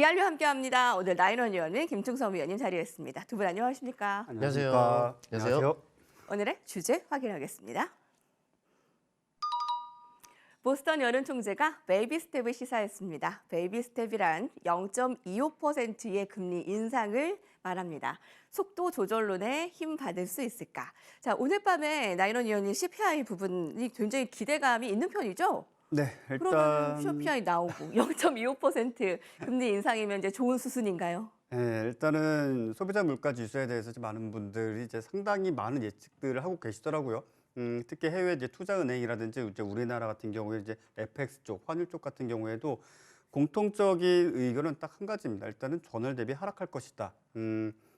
리알로 함께합니다. 오늘 나인원 의원은 김충섭 의원님 자리했습니다. 두 분 안녕하십니까? 안녕하세요. 안녕하세요. 오늘의 주제 확인하겠습니다. 보스턴 여론총재가 베이비 스텝을 시사했습니다. 베이비 스텝이란 0.25%의 금리 인상을 말합니다. 속도 조절론에 힘 받을 수 있을까? 자, 오늘 밤에 나인원 의원님 CPI 부분이 굉장히 기대감이 있는 편이죠? 네, 그러면 일단 CPI 나오고 0.25% 금리 인상이면 이제 좋은 수순인가요? 일단은 소비자 물가 지수에 대해서 많은 분들이 이제 상당히 많은 예측들을 하고 계시더라고요. 특히 해외 이제 투자은행이라든지 이제 우리나라 같은 경우에 이제 FX 쪽, 환율 쪽 같은 경우에도 공통적인 의견은 딱 한 가지입니다. 일단은 전월 대비 하락할 것이다.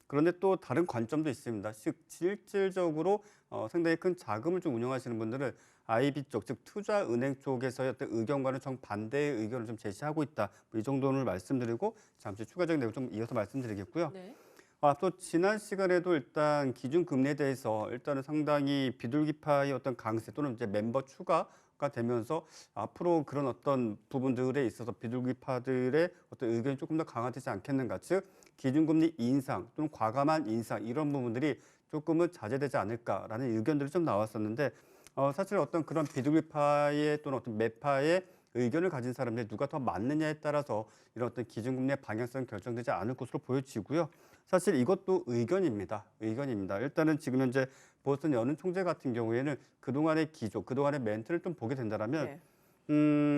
그런데 또 다른 관점도 있습니다. 즉 실질적으로 상당히 큰 자금을 좀 운영하시는 분들은 IB 쪽, 즉 투자은행 쪽에서의 어떤 의견과는 정반대의 의견을 좀 제시하고 있다. 이 정도를 말씀드리고 잠시 추가적인 내용 좀 이어서 말씀드리겠고요. 네. 앞서 지난 시간에도 일단 기준금리에 대해서 일단은 상당히 비둘기파의 어떤 강세 또는 이제 멤버 추가가 되면서 앞으로 그런 어떤 부분들에 있어서 비둘기파들의 어떤 의견이 조금 더 강화되지 않겠는가. 즉 기준금리 인상 또는 과감한 인상 이런 부분들이 조금은 자제되지 않을까라는 의견들이 좀 나왔었는데 사실 어떤 그런 비둘기파의 또는 어떤 매파의 의견을 가진 사람들이 누가 더 맞느냐에 따라서 이런 어떤 기준금리의 방향성이 결정되지 않을 것으로 보여지고요. 사실 이것도 의견입니다. 의견입니다. 일단은 지금 현재 보스턴 여론총재 같은 경우에는 그동안의 기조, 그동안의 멘트를 좀 보게 된다면 네.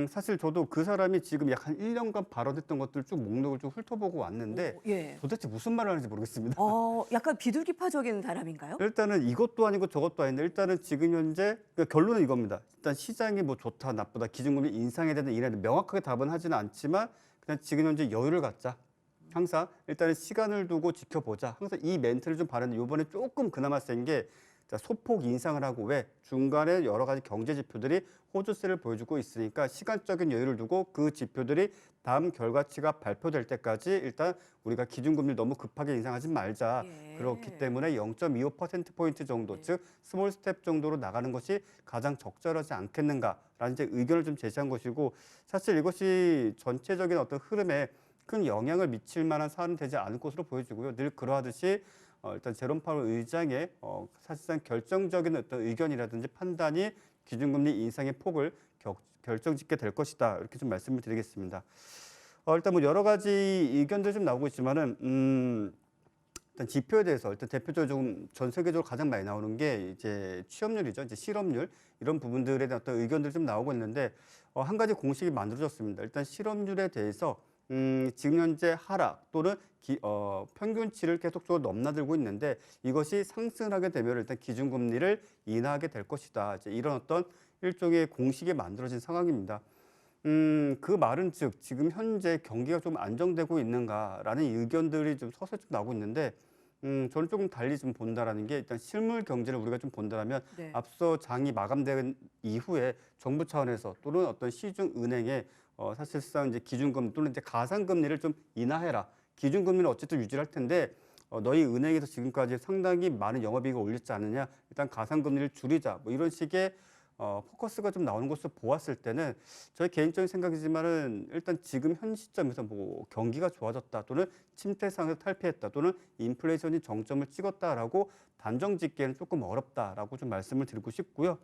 사실 저도 그 사람이 지금 약 한 1년간 발언했던 것들 쭉 목록을 쭉 훑어보고 왔는데 예. 도대체 무슨 말을 하는지 모르겠습니다. 약간 비둘기파적인 사람인가요? 일단은 이것도 아니고 저것도 아닌데 일단은 지금 현재 그러니까 결론은 이겁니다. 일단 시장이 뭐 좋다 나쁘다 기준금리 인상에 대한 이래는 명확하게 답은 하지는 않지만 그냥 지금 현재 여유를 갖자. 항상 일단은 시간을 두고 지켜보자. 항상 이 멘트를 좀 바르는데 이번에 조금 그나마 센 게 소폭 인상을 하고 왜 중간에 여러 가지 경제 지표들이 호조세를 보여주고 있으니까 시간적인 여유를 두고 그 지표들이 다음 결과치가 발표될 때까지 일단 우리가 기준금리를 너무 급하게 인상하지 말자. 예. 그렇기 때문에 0.25%포인트 정도, 즉 스몰 스텝 정도로 나가는 것이 가장 적절하지 않겠는가라는 이제 의견을 좀 제시한 것이고 사실 이것이 전체적인 어떤 흐름에 큰 영향을 미칠 만한 사안은 되지 않을 것으로 보여지고요. 늘 그러하듯이 일단 제롬 파월 의장의 사실상 결정적인 어떤 의견이라든지 판단이 기준금리 인상의 폭을 결정짓게 될 것이다. 이렇게 좀 말씀을 드리겠습니다. 일단 뭐 여러 가지 의견들 좀 나오고 있지만은 일단 지표에 대해서 일단 대표적으로 좀 전 세계적으로 가장 많이 나오는 게 이제 취업률이죠. 이제 실업률 이런 부분들에 대한 어떤 의견들 좀 나오고 있는데 한 가지 공식이 만들어졌습니다. 일단 실업률에 대해서 지금 현재 하락 또는 평균치를 계속적으로 넘나들고 있는데 이것이 상승하게 되면 일단 기준금리를 인하하게 될 것이다. 이제 이런 어떤 일종의 공식이 만들어진 상황입니다. 그 말은 즉 지금 현재 경기가 좀 안정되고 있는가라는 의견들이 좀 서서히 좀 나오고 있는데 저는 조금 달리 좀 본다라는 게 일단 실물 경제를 우리가 좀 본다라면 네. 앞서 장이 마감된 이후에 정부 차원에서 또는 어떤 시중 은행에 사실상 이제 기준금리 또는 이제 가상금리를 좀 인하해라. 기준금리는 어쨌든 유지를 할 텐데 너희 은행에서 지금까지 상당히 많은 영업이익을 올렸지 않느냐. 일단 가상금리를 줄이자. 뭐 이런 식의 포커스가 좀 나오는 것을 보았을 때는 저희 개인적인 생각이지만은 일단 지금 현 시점에서 뭐 경기가 좋아졌다 또는 침체 상에서 탈피했다 또는 인플레이션이 정점을 찍었다라고 단정 짓기에는 조금 어렵다라고 좀 말씀을 드리고 싶고요.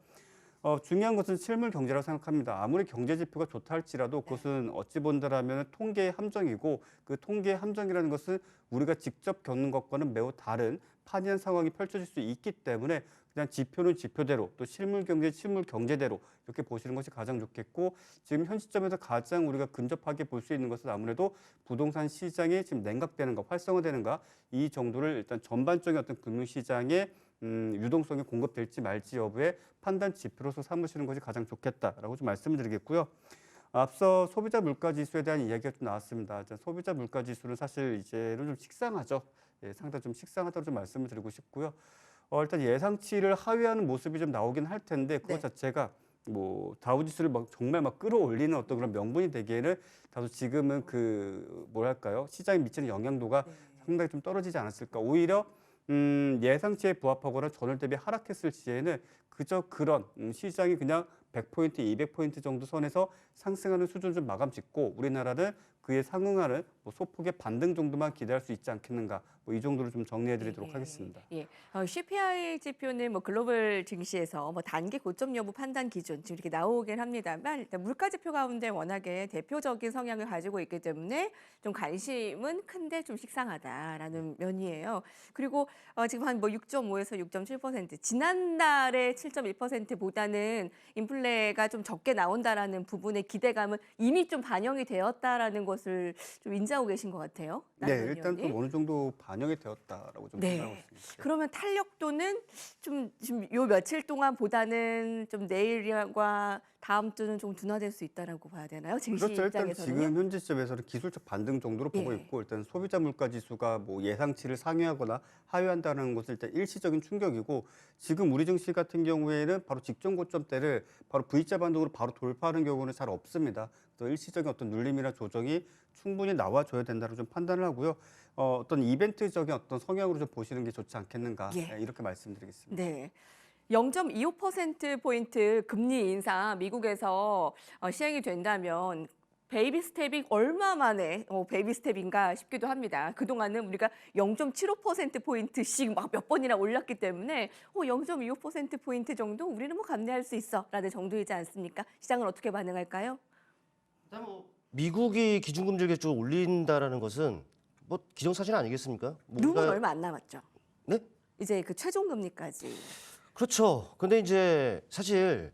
중요한 것은 실물 경제라고 생각합니다. 아무리 경제 지표가 좋다 할지라도 그것은 어찌 본다라면 통계의 함정이고 그 통계의 함정이라는 것은 우리가 직접 겪는 것과는 매우 다른 판이한 상황이 펼쳐질 수 있기 때문에 그냥 지표는 지표대로 또 실물 경제 실물 경제대로 이렇게 보시는 것이 가장 좋겠고 지금 현 시점에서 가장 우리가 근접하게 볼 수 있는 것은 아무래도 부동산 시장이 지금 냉각되는가 활성화되는가 이 정도를 일단 전반적인 어떤 금융시장의 유동성이 공급될지 말지 여부의 판단 지표로서 삼으시는 것이 가장 좋겠다라고 좀 말씀드리겠고요. 앞서 소비자 물가 지수에 대한 이야기가 좀 나왔습니다. 소비자 물가 지수는 사실 이제는 좀 식상하죠. 예, 상당히 좀 식상하다고 좀 말씀을 드리고 싶고요. 일단 예상치를 하회하는 모습이 좀 나오긴 할 텐데 그것 네. 자체가 뭐 다우지수를 정말 끌어올리는 어떤 그런 명분이 되기에는 다소 지금은 그 뭐랄까요 시장에 미치는 영향도가 상당히 좀 떨어지지 않았을까. 오히려 예상치에 부합하거나 전월 대비 하락했을 시에는 그저 그런 시장이 그냥 100포인트, 200포인트 정도 선에서 상승하는 수준을 좀 마감 짓고 우리나라는 그에 상응하는 뭐 소폭의 반등 정도만 기대할 수 있지 않겠는가. 뭐 이 정도로 좀 정리해드리도록 하겠습니다. 예. CPI 지표는 뭐 글로벌 증시에서 뭐 단기 고점 여부 판단 기준 지금 이렇게 나오긴 합니다만 일단 물가 지표 가운데 워낙에 대표적인 성향을 가지고 있기 때문에 좀 관심은 큰데 좀 식상하다라는 면이에요. 그리고 지금 한 뭐 6.5에서 6.7% 지난달에 7.1%보다는 인플레가 좀 적게 나온다라는 부분의 기대감은 이미 좀 반영이 되었다라는 것을 좀 인지하고 계신 것 같아요. 네, 일단 좀 어느 정도 반영이 되었다라고 좀 생각하고 있습니다. 그러면 탄력도는 좀 지금 요 며칠 동안보다는 좀 내일과 다음 주는 좀 둔화될 수 있다라고 봐야 되나요? 증시 그렇죠. 일단 입장에서는요? 지금 현재 시점에서는 기술적 반등 정도로 보고 예. 있고 일단 소비자 물가 지수가 뭐 예상치를 상회하거나 하회한다는 것은 일단 일시적인 충격이고 지금 우리 증시 같은 경우에는 바로 직전 고점대를 바로 V자 반등으로 바로 돌파하는 경우는 잘 없습니다. 그래서 일시적인 어떤 눌림이나 조정이 충분히 나와줘야 된다고 좀 판단을 하고요. 어떤 이벤트적인 어떤 성향으로 좀 보시는 게 좋지 않겠는가 예. 이렇게 말씀드리겠습니다. 네. 0.25%포인트 금리 인상 미국에서 시행이 된다면 베이비 스텝이 얼마 만에 베이비 스텝인가 싶기도 합니다. 그동안은 우리가 0.75%포인트씩 막 몇 번이나 올랐기 때문에 0.25%포인트 정도 우리는 뭐 감내할 수 있어라는 정도이지 않습니까? 시장은 어떻게 반응할까요? 일단 뭐 미국이 기준금리를 계속 올린다라는 것은 뭐 기정사실 아니겠습니까? 뭐 미국은 우리가- 얼마 안 남았죠. 네? 이제 그 최종 금리까지. 그렇죠. 근데 이제 사실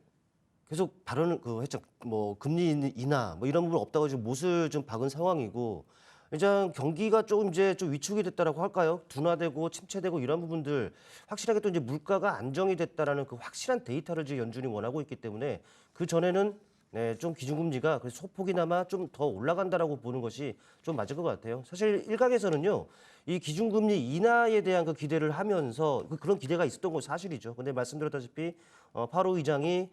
계속 발언을 했죠. 뭐 금리 인하 뭐 이런 부분 없다고 지금 못을 좀 박은 상황이고 이제 경기가 조금 이제 좀 위축이 됐다라고 할까요? 둔화되고 침체되고 이런 부분들 확실하게 또 이제 물가가 안정이 됐다라는 그 확실한 데이터를 지금 연준이 원하고 있기 때문에 그 전에는 네, 좀 기준금리가 그래서 소폭이나마 좀 더 올라간다라고 보는 것이 좀 맞을 것 같아요. 사실 일각에서는요, 이 기준금리 인하에 대한 그 기대를 하면서 그런 기대가 있었던 건 사실이죠. 근데 말씀드렸다시피 파월 의장이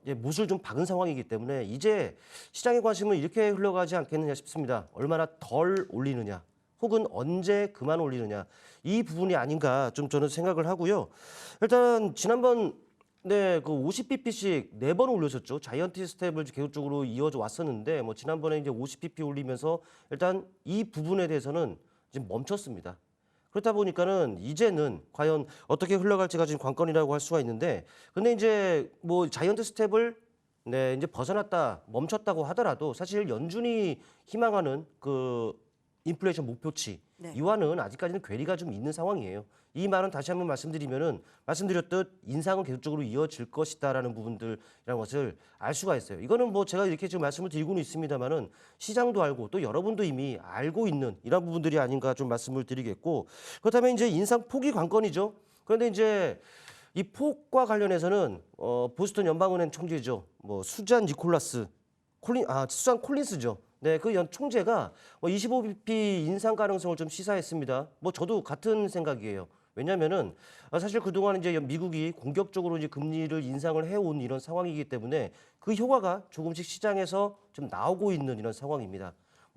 이제 못을 좀 박은 상황이기 때문에 이제 시장의 관심은 이렇게 흘러가지 않겠느냐 싶습니다. 얼마나 덜 올리느냐, 혹은 언제 그만 올리느냐 이 부분이 아닌가 좀 저는 생각을 하고요. 일단 지난번 네, 그 50bp씩 4번 올렸었죠. 자이언트 스텝을 계속적으로 이어져 왔었는데 뭐 지난번에 이제 50bp 올리면서 일단 이 부분에 대해서는 지금 멈췄습니다. 그렇다 보니까는 이제는 과연 어떻게 흘러갈지가 지금 관건이라고 할 수가 있는데 근데 이제 뭐 자이언트 스텝을 네, 이제 벗어났다, 멈췄다고 하더라도 사실 연준이 희망하는 그 인플레이션 목표치 네. 이와는 아직까지는 괴리가 좀 있는 상황이에요. 이 말은 다시 한번 말씀드리면은 말씀드렸듯 인상은 계속적으로 이어질 것이다라는 부분들이라는 것을 알 수가 있어요. 이거는 뭐 제가 이렇게 지금 말씀을 드리고는 있습니다만은 시장도 알고 또 여러분도 이미 알고 있는 이런 부분들이 아닌가 좀 말씀을 드리겠고 그렇다면 이제 인상 폭이 관건이죠. 그런데 이제 이 폭과 관련해서는 보스턴 연방은행 총재죠. 뭐 수잔 니콜라스 수잔 콜린스죠. 네, 그 총재가 25bp 인상 가능성을 좀 시사했습니다. 뭐 저도 같은 생각이에요. 왜냐면은 사실 그동안 이제 미국이 공격적으로 이제 금리를 인상을 해온 이런 상황이기 때문에 그 효과가 조금씩 시장에서 좀 나오고 있는 이런 상황입니다.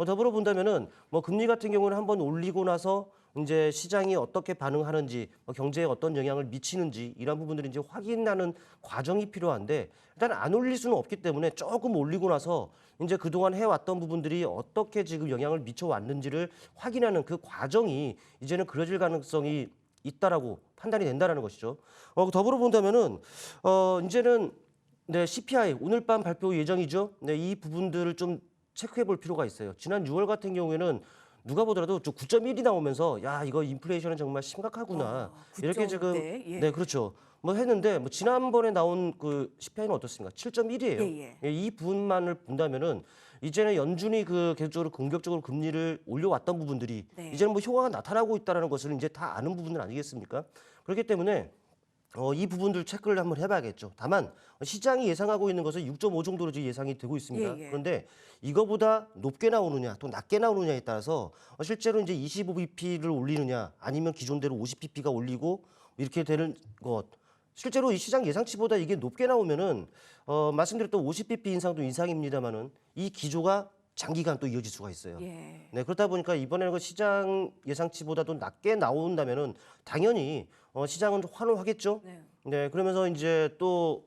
더불어 본다면은 뭐 금리 같은 경우는 한번 올리고 나서 이제 시장이 어떻게 반응하는지, 경제에 어떤 영향을 미치는지 이런 부분들이 이제 확인하는 과정이 필요한데 일단 안 올릴 수는 없기 때문에 조금 올리고 나서 이제 그동안 해왔던 부분들이 어떻게 지금 영향을 미쳐왔는지를 확인하는 그 과정이 이제는 그려질 가능성이 있다라고 판단이 된다라는 것이죠. 더불어 본다면은 이제는 네, CPI 오늘 밤 발표 예정이죠. 네, 이 부분들을 좀 체크해 볼 필요가 있어요. 지난 6월 같은 경우에는 누가 보더라도 9.1이 나오면서 야 이거 인플레이션은 정말 심각하구나 이렇게 지금 9.0대, 예. 네 그렇죠 뭐 했는데 뭐 지난번에 나온 그 CPI는 어떻습니까? 7.1이에요. 예. 이 부분만을 본다면은 이제는 연준이 그 계속적으로 공격적으로 금리를 올려왔던 부분들이 네. 이제는 뭐 효과가 나타나고 있다는 것을 이제 다 아는 부분들 아니겠습니까? 그렇기 때문에 이 부분들 체크를 한번 해봐야겠죠. 다만 시장이 예상하고 있는 것은 6.5 정도로 지금 예상이 되고 있습니다. 예. 그런데 이거보다 높게 나오느냐 또 낮게 나오느냐에 따라서 실제로 이제 25bp를 올리느냐 아니면 기존대로 50bp가 올리고 이렇게 되는 것. 실제로 이 시장 예상치보다 이게 높게 나오면은 말씀드렸던 50bp 인상도 인상입니다만은 이 기조가 장기간 또 이어질 수가 있어요. 예. 네, 그렇다 보니까 이번에는 그 시장 예상치보다도 낮게 나온다면은 당연히 시장은 환호하겠죠. 네. 네, 그러면서 이제 또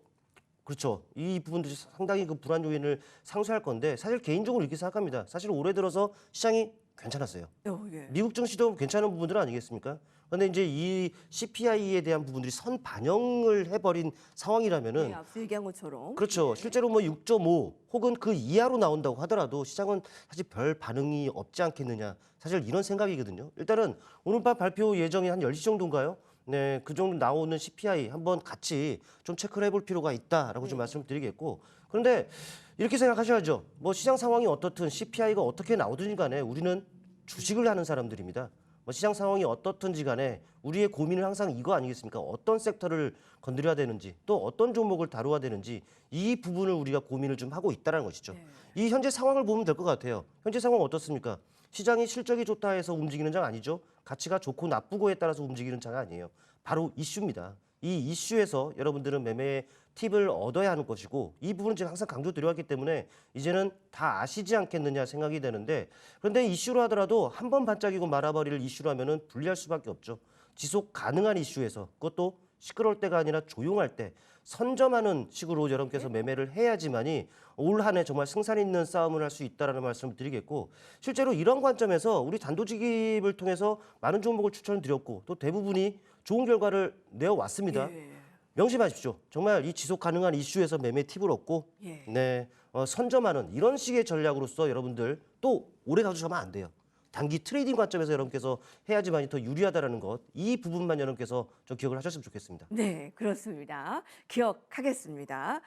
그렇죠. 이 부분들이 상당히 그 불안 요인을 상쇄할 건데 사실 개인적으로 이렇게 생각합니다. 사실 올해 들어서 시장이 괜찮았어요. 예. 미국 증시도 괜찮은 부분들은 아니겠습니까? 그런데 이제 이 CPI에 대한 부분들이 선 반영을 해버린 상황이라면은 네, 앞서 얘기한 것처럼. 그렇죠. 네. 실제로 뭐 6.5 혹은 그 이하로 나온다고 하더라도 시장은 사실 별 반응이 없지 않겠느냐. 사실 이런 생각이거든요. 일단은 오늘 밤 발표 예정이 한 10시 정도인가요? 네, 그 정도 나오는 CPI 한번 같이 좀 체크를 해볼 필요가 있다라고 좀 네. 말씀을 드리겠고. 그런데 이렇게 생각하셔야죠. 뭐 시장 상황이 어떻든 CPI가 어떻게 나오든지 간에 우리는 주식을 하는 사람들입니다. 뭐 시장 상황이 어떻든지 간에 우리의 고민은 항상 이거 아니겠습니까? 어떤 섹터를 건드려야 되는지 또 어떤 종목을 다루어야 되는지 이 부분을 우리가 고민을 좀 하고 있다는 것이죠. 네. 이 현재 상황을 보면 될 것 같아요. 현재 상황 어떻습니까? 시장이 실적이 좋다 해서 움직이는 장 아니죠. 가치가 좋고 나쁘고에 따라서 움직이는 장 아니에요. 바로 이슈입니다. 이 이슈에서 여러분들은 매매의 팁을 얻어야 하는 것이고 이 부분은 제가 항상 강조드려왔기 때문에 이제는 다 아시지 않겠느냐 생각이 되는데 그런데 이슈로 하더라도 한 번 반짝이고 말아버릴 이슈라면은 불리할 수밖에 없죠. 지속 가능한 이슈에서 그것도 시끄러울 때가 아니라 조용할 때 선점하는 식으로 여러분께서 매매를 해야지만이 올 한 해 정말 승산 있는 싸움을 할 수 있다라는 말씀을 드리겠고 실제로 이런 관점에서 우리 단도직입을 통해서 많은 종목을 추천을 드렸고 또 대부분이 좋은 결과를 내어왔습니다. 예. 명심하십시오. 정말 이 지속 가능한 이슈에서 매매 팁을 얻고 예. 네, 선점하는 이런 식의 전략으로서 여러분들 또 오래 가주시면 안 돼요. 단기 트레이딩 관점에서 여러분께서 해야지만이 더 유리하다라는 것, 이 부분만 여러분께서 좀 기억을 하셨으면 좋겠습니다. 네, 그렇습니다. 기억하겠습니다.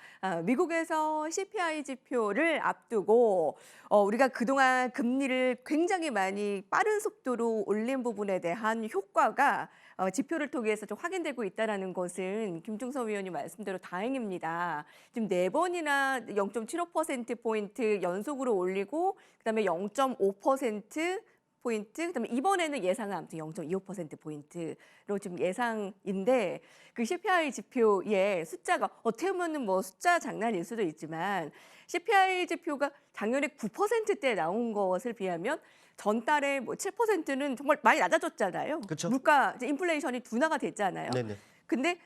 미국에서 CPI 지표를 앞두고 우리가 그동안 금리를 굉장히 많이 빠른 속도로 올린 부분에 대한 효과가 지표를 통해서 좀 확인되고 있다는 것은 김중서 위원님 말씀대로 다행입니다. 지금 4번이나 0.75%포인트 연속으로 올리고 그다음에 0.5% 포인트, 그다음에 이번에는 예상은 아무튼 0.25%포인트로 지금 예상인데 그 CPI 지표의 숫자가 어떻게 보면은 뭐 숫자 장난일 수도 있지만 CPI 지표가 작년에 9%대 나온 것을 비하면 전달에 뭐 7%는 정말 많이 낮아졌잖아요. 그쵸. 물가 이제 인플레이션이 둔화가 됐잖아요. 네네. 근데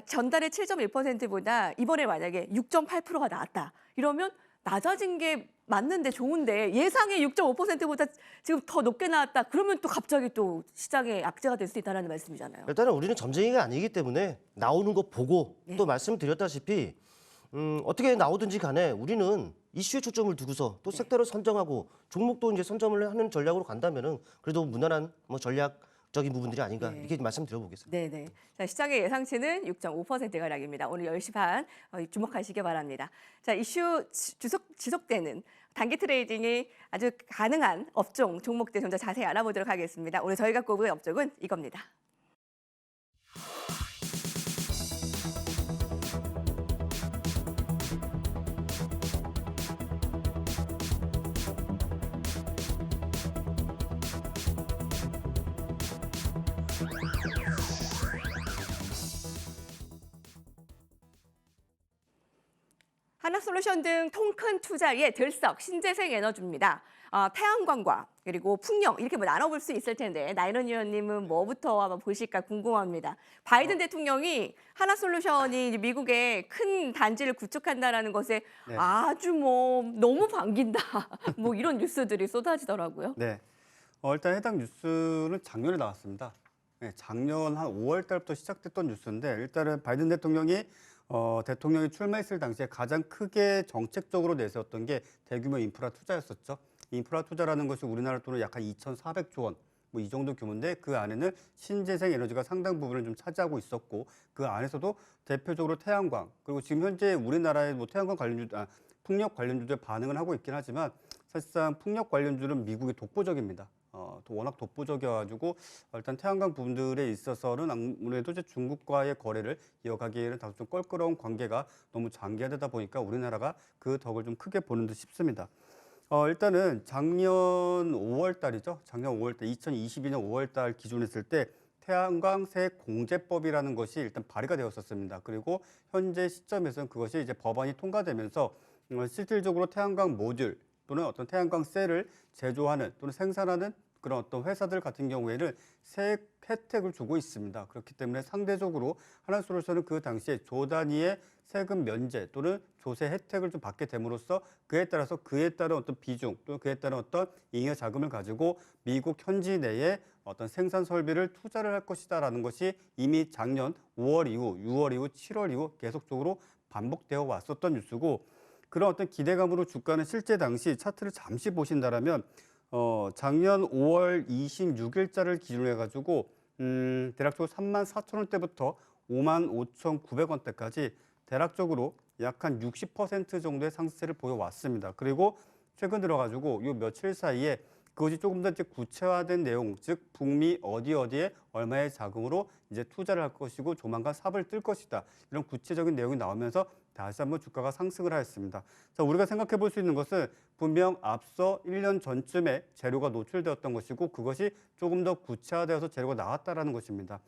전달의 7.1%보다 이번에 만약에 6.8%가 나왔다. 이러면 낮아진 게 맞는데 좋은데 예상의 6.5%보다 지금 더 높게 나왔다. 그러면 또 갑자기 또 시장의 악재가 될 수 있다는 말씀이잖아요. 일단은 우리는 점쟁이가 아니기 때문에 나오는 거 보고 네. 또 말씀드렸다시피 어떻게 나오든지 간에 우리는 이슈에 초점을 두고서 또 섹터를 선정하고 종목도 이제 선점을 하는 전략으로 간다면은 그래도 무난한 뭐 전략적인 부분들이 아닌가 네. 이렇게 말씀드려보겠습니다. 네네. 자, 시장의 예상치는 6.5%가량입니다. 오늘 10시 반 주목하시기 바랍니다. 자, 이슈 지속되는 단기 트레이딩이 아주 가능한 업종, 종목들 좀 더 자세히 알아보도록 하겠습니다. 오늘 저희가 꼽은 업종은 이겁니다. 하나솔루션 등 통큰 투자의 들썩 신재생 에너지입니다. 태양광과 그리고 풍력 이렇게 뭐 나눠볼 수 있을 텐데 나이론 의원님은 뭐부터 한번 보실까 궁금합니다. 바이든 대통령이 하나솔루션이 이제 미국에 큰 단지를 구축한다라는 것에 네. 아주 뭐 너무 반긴다 뭐 이런 뉴스들이 쏟아지더라고요. 네. 일단 해당 뉴스는 작년에 나왔습니다. 네, 작년 한 5월 달부터 시작됐던 뉴스인데 일단은 바이든 대통령이 대통령이 출마했을 당시에 가장 크게 정책적으로 내세웠던 게 대규모 인프라 투자였었죠. 인프라 투자라는 것이 우리나라 돈으로 약 한 2,400조 원, 뭐 이 정도 규모인데 그 안에는 신재생 에너지가 상당 부분을 좀 차지하고 있었고 그 안에서도 대표적으로 태양광 그리고 지금 현재 우리나라의 뭐 태양광 관련주, 풍력 관련주들 반응을 하고 있긴 하지만 사실상 풍력 관련주는 미국이 독보적입니다. 또 워낙 독보적이어가지고 일단 태양광 부분들에 있어서는 아무래도 이제 중국과의 거래를 이어가기에는 다소 좀 껄끄러운 관계가 너무 장기화되다 보니까 우리나라가 그 덕을 좀 크게 보는 듯 싶습니다. 일단은 작년 5월 달이죠. 작년 5월 달, 2022년 5월 달 기준했을 때 태양광세 공제법이라는 것이 일단 발의가 되었었습니다. 그리고 현재 시점에서는 그것이 이제 법안이 통과되면서 실질적으로 태양광 모듈 또는 어떤 태양광 셀을 제조하는 또는 생산하는 그런 어떤 회사들 같은 경우에는 세액 혜택을 주고 있습니다. 그렇기 때문에 상대적으로 하나솔루션은 그 당시에 조 단위의 세금 면제 또는 조세 혜택을 좀 받게 됨으로써 그에 따라서 그에 따른 어떤 비중 또는 그에 따른 어떤 잉여 자금을 가지고 미국 현지 내에 어떤 생산 설비를 투자를 할 것이다라는 것이 이미 작년 5월 이후, 6월 이후, 7월 이후 계속적으로 반복되어 왔었던 뉴스고 그런 어떤 기대감으로 주가는 실제 당시 차트를 잠시 보신다라면 작년 5월 26일자를 기준으로 해가지고 대략적으로 34,000원대부터 55,900원대까지 대략적으로 약 한 60% 정도의 상승세를 보여왔습니다. 그리고 최근 들어가지고 이 며칠 사이에 그것이 조금 더 이제 구체화된 내용, 즉 북미 어디에 얼마의 자금으로 이제 투자를 할 것이고 조만간 삽을 뜰 것이다. 이런 구체적인 내용이 나오면서 다시 한번 주가가 상승을 하였습니다. 자, 우리가 생각해 볼 수 있는 것은 분명 앞서 1년 전쯤에 재료가 노출되었던 것이고 그것이 조금 더 구체화되어서 재료가 나왔다라는 것입니다.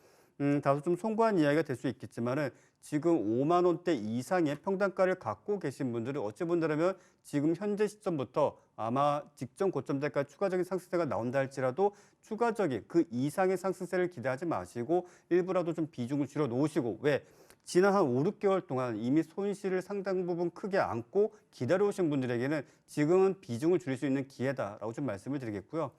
다소 좀 송구한 이야기가 될 수 있겠지만은 지금 5만 원대 이상의 평단가를 갖고 계신 분들은 어찌 본다면 지금 현재 시점부터 아마 직전 고점대까지 추가적인 상승세가 나온다 할지라도 추가적인 그 이상의 상승세를 기대하지 마시고 일부라도 좀 비중을 줄여 놓으시고 왜? 지난 한 5, 6개월 동안 이미 손실을 상당 부분 크게 안고 기다려오신 분들에게는 지금은 비중을 줄일 수 있는 기회다라고 좀 말씀을 드리겠고요.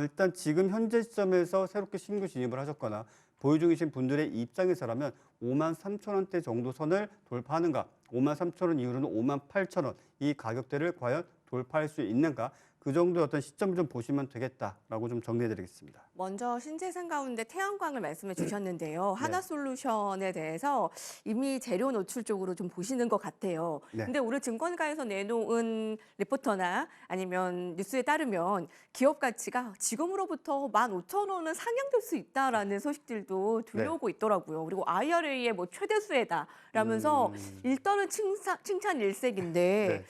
일단 지금 현재 시점에서 새롭게 신규 진입을 하셨거나 보유 중이신 분들의 입장에서라면 53,000원대 정도 선을 돌파하는가, 53,000원 이후로는 58,000원 이 가격대를 과연 돌파할 수 있는가 그 정도의 어떤 시점을 좀 보시면 되겠다라고 좀 정리해드리겠습니다. 먼저 신재생 가운데 태양광을 말씀해 주셨는데요. 하나솔루션에 대해서 이미 재료 노출 쪽으로 좀 보시는 것 같아요. 네. 근데 오늘 증권가에서 내놓은 리포터나 아니면 뉴스에 따르면 기업 가치가 지금으로부터 15,000원은 상향될 수 있다라는 소식들도 들려오고 있더라고요. 그리고 IRA의 뭐 최대수혜다라면서 일단은 칭찬 일색인데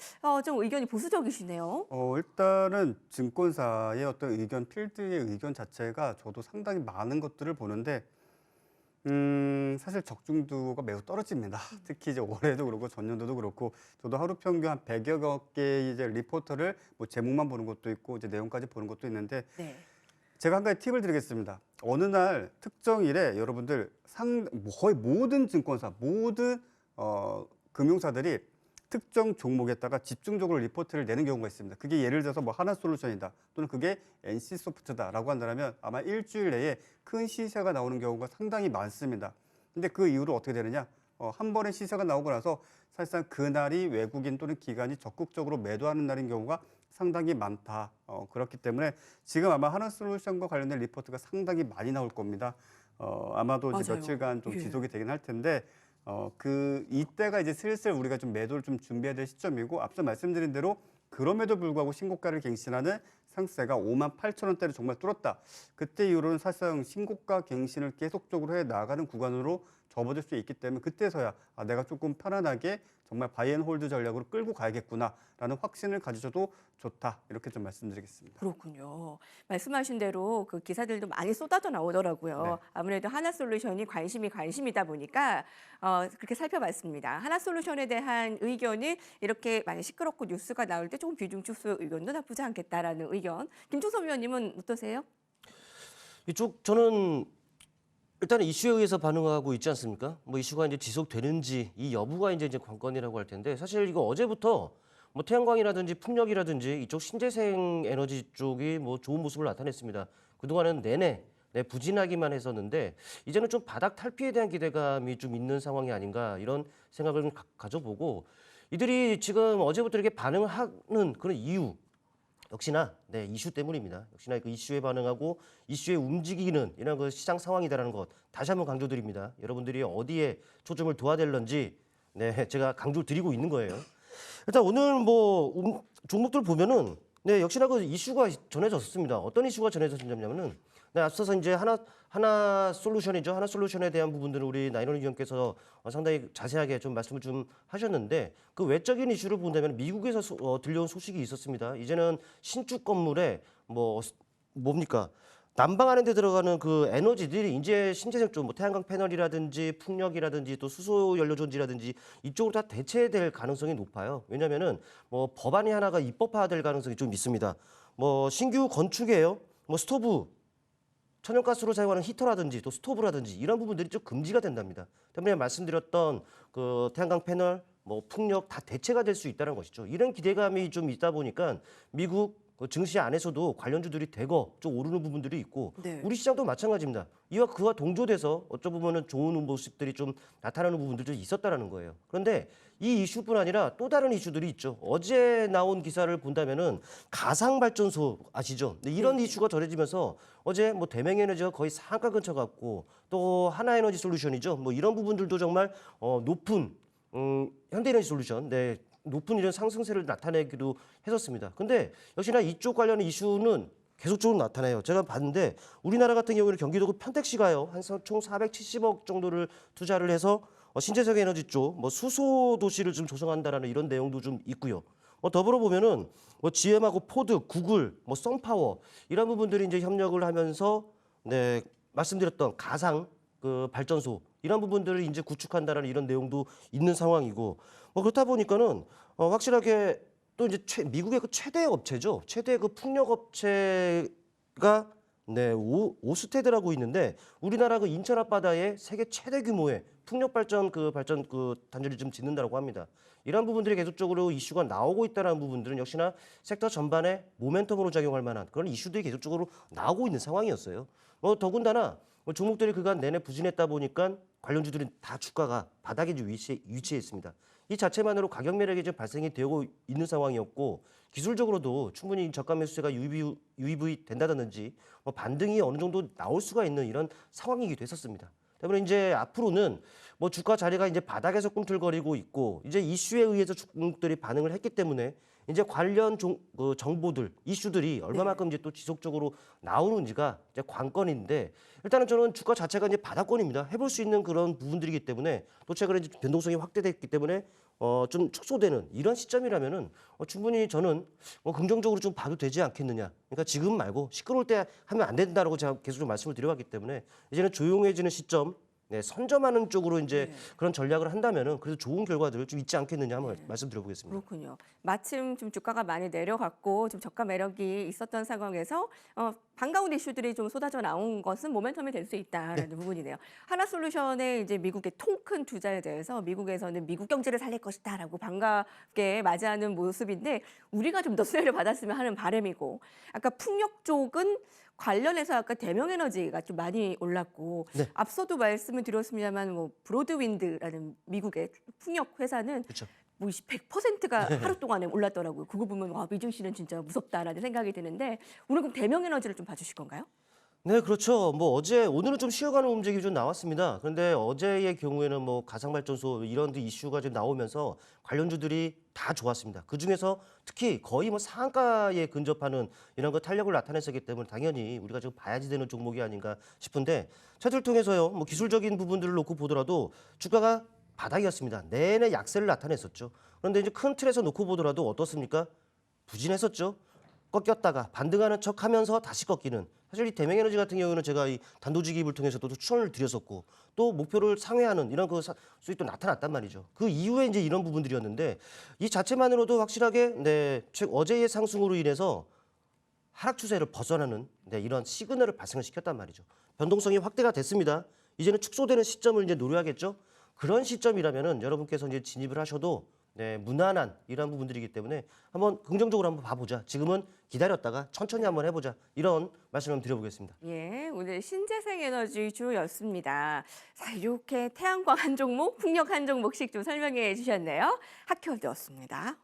좀 의견이 보수적이시네요. 일단은 증권사의 어떤 의견, 필드의 의견 자체가 저도 상당히 많은 것들을 보는데 사실 적중도가 매우 떨어집니다. 특히 이제 올해도 그렇고 전년도도 그렇고 저도 하루 평균 한 100여 개의 이제 리포터를 뭐 제목만 보는 것도 있고 이제 내용까지 보는 것도 있는데 네. 제가 한 가지 팁을 드리겠습니다. 어느 날 특정 일에 여러분들 거의 모든 증권사, 모든 금융사들이 특정 종목에다가 집중적으로 리포트를 내는 경우가 있습니다. 그게 예를 들어서 뭐 하나솔루션이다 또는 그게 NC소프트다라고 한다면 아마 일주일 내에 큰 시세가 나오는 경우가 상당히 많습니다. 근데 그 이후로 어떻게 되느냐? 한 번의 시세가 나오고 나서 사실상 그날이 외국인 또는 기관이 적극적으로 매도하는 날인 경우가 상당히 많다. 그렇기 때문에 지금 아마 하나솔루션과 관련된 리포트가 상당히 많이 나올 겁니다. 아마도 이제 맞아요. 며칠간 좀 예. 지속이 되긴 할 텐데 이때가 이제 슬슬 우리가 좀 매도를 좀 준비해야 될 시점이고 앞서 말씀드린 대로 그럼에도 불구하고 신고가를 갱신하는 상세가 58,000원대를 정말 뚫었다. 그때 이후로는 사실상 신고가 갱신을 계속적으로 해 나가는 구간으로 접어들 수 있기 때문에 그때서야 내가 조금 편안하게 정말 바이앤홀드 전략으로 끌고 가야겠구나라는 확신을 가지셔도 좋다. 이렇게 좀 말씀드리겠습니다. 그렇군요. 말씀하신 대로 그 기사들도 많이 쏟아져 나오더라고요. 네. 아무래도 하나솔루션이 관심이다 보니까 그렇게 살펴봤습니다. 하나솔루션에 대한 의견이 이렇게 많이 시끄럽고 뉴스가 나올 때 조금 비중 축소 의견도 나쁘지 않겠다라는 의견. 김종섭 위원님은 어떠세요? 이쪽 저는 일단은 이슈에 의해서 반응하고 있지 않습니까? 뭐 이슈가 이제 지속되는지 이 여부가 이제 관건이라고 할 텐데 사실 이거 어제부터 뭐 태양광이라든지 풍력이라든지 이쪽 신재생 에너지 쪽이 뭐 좋은 모습을 나타냈습니다. 그동안은 내내 부진하기만 했었는데 이제는 좀 바닥 탈피에 대한 기대감이 좀 있는 상황이 아닌가 이런 생각을 좀 가져보고 이들이 지금 어제부터 이렇게 반응하는 그런 이유 역시나 이슈 때문입니다. 역시나 그 이슈에 반응하고 이슈에 움직이는 이런 그 시장 상황이다라는 것 다시 한번 강조드립니다. 여러분들이 어디에 초점을 둬야 될런지 제가 강조드리고 있는 거예요. 일단 오늘 뭐 종목들 보면은 역시나 그 이슈가 전해졌습니다. 어떤 이슈가 전해졌냐면은 앞서서 이제 하나솔루션이죠. 하나솔루션에 대한 부분들은 우리 나인원 의원께서 상당히 자세하게 좀 말씀을 좀 하셨는데 그 외적인 이슈를 본다면 미국에서 들려온 소식이 있었습니다. 이제는 신축 건물에 뭡니까? 난방하는 데 들어가는 그 에너지들이 이제 신재생 쪽, 뭐 태양광 패널이라든지 풍력이라든지 또 수소 연료 전지라든지 이쪽으로 다 대체될 가능성이 높아요. 왜냐면은 뭐 법안이 하나가 입법화될 가능성이 좀 있습니다. 뭐 신규 건축이에요. 뭐 스토브, 천연가스로 사용하는 히터라든지 또 스토브라든지 이런 부분들이 좀 금지가 된답니다. 때문에 말씀드렸던 그 태양광 패널, 뭐 풍력 다 대체가 될 수 있다는 것이죠. 이런 기대감이 좀 있다 보니까 미국 그 증시 안에서도 관련주들이 대거 좀 오르는 부분들이 있고 네. 우리 시장도 마찬가지입니다. 그와 동조돼서 어쩌 보면은 좋은 모습들이 좀 나타나는 부분들도 있었다라는 거예요. 그런데 이 이슈뿐 아니라 또 다른 이슈들이 있죠. 어제 나온 기사를 본다면은 가상 발전소 아시죠? 근데 이런 이슈가 전해지면서 어제 뭐 대명에너지가 거의 상한가 근처 갔고 또 하나에너지 솔루션이죠. 뭐 이런 부분들도 정말 높은 현대에너지 솔루션, 네, 높은 이런 상승세를 나타내기도 했었습니다. 근데 역시나 이쪽 관련 이슈는 계속적으로 나타나요. 제가 봤는데 우리나라 같은 경우에는 경기도 편택시가요, 한 총 470억 정도를 투자를 해서 신재생 에너지 쪽, 뭐 수소 도시를 좀 조성한다라는 이런 내용도 좀 있고요. 더불어 보면은 뭐 GM하고 포드, 구글, 뭐 썬파워 이런 부분들이 이제 협력을 하면서 네, 말씀드렸던 가상 그 발전소 이런 부분들을 이제 구축한다라는 이런 내용도 있는 상황이고 그렇다 보니까는 확실하게 또 이제 미국의 그 최대 업체죠. 최대 그 풍력 업체가 네, 오스테드라고 있는데 우리나라 그 인천 앞바다에 세계 최대 규모의 풍력 발전 그 단지를 좀 짓는다고 합니다. 이런 부분들이 계속적으로 이슈가 나오고 있다는 부분들은 역시나 섹터 전반에 모멘텀으로 작용할 만한 그런 이슈들이 계속적으로 나오고 있는 상황이었어요. 더군다나 종목들이 그간 내내 부진했다 보니까 관련주들은 다 주가가 바닥에 위치해 있습니다. 이 자체만으로 가격 매력이 좀 발생이 되고 있는 상황이었고 기술적으로도 충분히 저가 매수세가 유입이 된다든지 반등이 어느 정도 나올 수가 있는 이런 상황이기도 했었습니다. 때문에 이제 앞으로는 뭐 주가 자리가 이제 바닥에서 꿈틀거리고 있고 이제 이슈에 의해서 종목들이 반응을 했기 때문에 이제 관련 정보들, 이슈들이 얼마만큼 이제 또 지속적으로 나오는지가 이제 관건인데 일단은 저는 주가 자체가 이제 바닥권입니다. 해볼 수 있는 그런 부분들이기 때문에 또 최근에 이제 변동성이 확대됐기 때문에 좀 축소되는 이런 시점이라면은 충분히 저는 긍정적으로 좀 봐도 되지 않겠느냐. 그러니까 지금 말고 시끄러울 때 하면 안 된다라고 제가 계속 좀 말씀을 드려왔기 때문에 이제는 조용해지는 시점. 네, 선점하는 쪽으로 이제 그런 전략을 한다면은 그래도 좋은 결과들을 좀 있지 않겠느냐 한번 말씀드려보겠습니다. 그렇군요. 마침 좀 주가가 많이 내려갔고 좀 저가 매력이 있었던 상황에서 반가운 이슈들이 좀 쏟아져 나온 것은 모멘텀이 될 수 있다라는 부분이네요. 하나솔루션의 이제 미국의 통 큰 투자에 대해서 미국에서는 미국 경제를 살릴 것이다라고 반갑게 맞이하는 모습인데 우리가 좀 더 수혜를 받았으면 하는 바람이고 아까 풍력 쪽은 관련해서 아까 대명에너지가 좀 많이 올랐고 앞서도 말씀을 드렸습니다만 뭐 브로드윈드라는 미국의 풍력 회사는 그렇죠. 뭐 100%가 하루 동안에 올랐더라고요. 그거 보면 와 미중 씨는 진짜 무섭다라는 생각이 드는데 오늘 그럼 대명에너지를 좀 봐주실 건가요? 네, 그렇죠. 오늘은 좀 쉬어가는 움직임이 좀 나왔습니다. 그런데 어제의 경우에는 뭐 가상발전소 이런 이슈가 좀 나오면서 관련주들이 다 좋았습니다. 그 중에서 특히 거의 뭐 상한가에 근접하는 이런 거 탄력을 나타냈었기 때문에 당연히 우리가 좀 봐야지 되는 종목이 아닌가 싶은데 차트를 통해서요, 뭐 기술적인 부분들을 놓고 보더라도 주가가 바닥이었습니다. 내내 약세를 나타냈었죠. 그런데 이제 큰 틀에서 놓고 보더라도 어떻습니까? 부진했었죠. 꺾였다가 반등하는 척하면서 다시 꺾이는. 사실 이 대명에너지 같은 경우는 제가 이 단도직입을 통해서도 추천을 드렸었고 또 목표를 상회하는 이런 그 수익도 나타났단 말이죠. 그 이후에 이제 이런 부분들이었는데 이 자체만으로도 확실하게 어제의 상승으로 인해서 하락 추세를 벗어나는 이런 시그널을 발생을 시켰단 말이죠. 변동성이 확대가 됐습니다. 이제는 축소되는 시점을 이제 노려야겠죠. 그런 시점이라면은 여러분께서 이제 진입을 하셔도 무난한 이런 부분들이기 때문에 한번 긍정적으로 한번 봐보자. 지금은 기다렸다가 천천히 한번 해보자. 이런 말씀을 드려보겠습니다. 예, 오늘 신재생 에너지 주였습니다. 자, 이렇게 태양광 한 종목, 풍력 한 종목씩 좀 설명해 주셨네요. 학효되었습니다.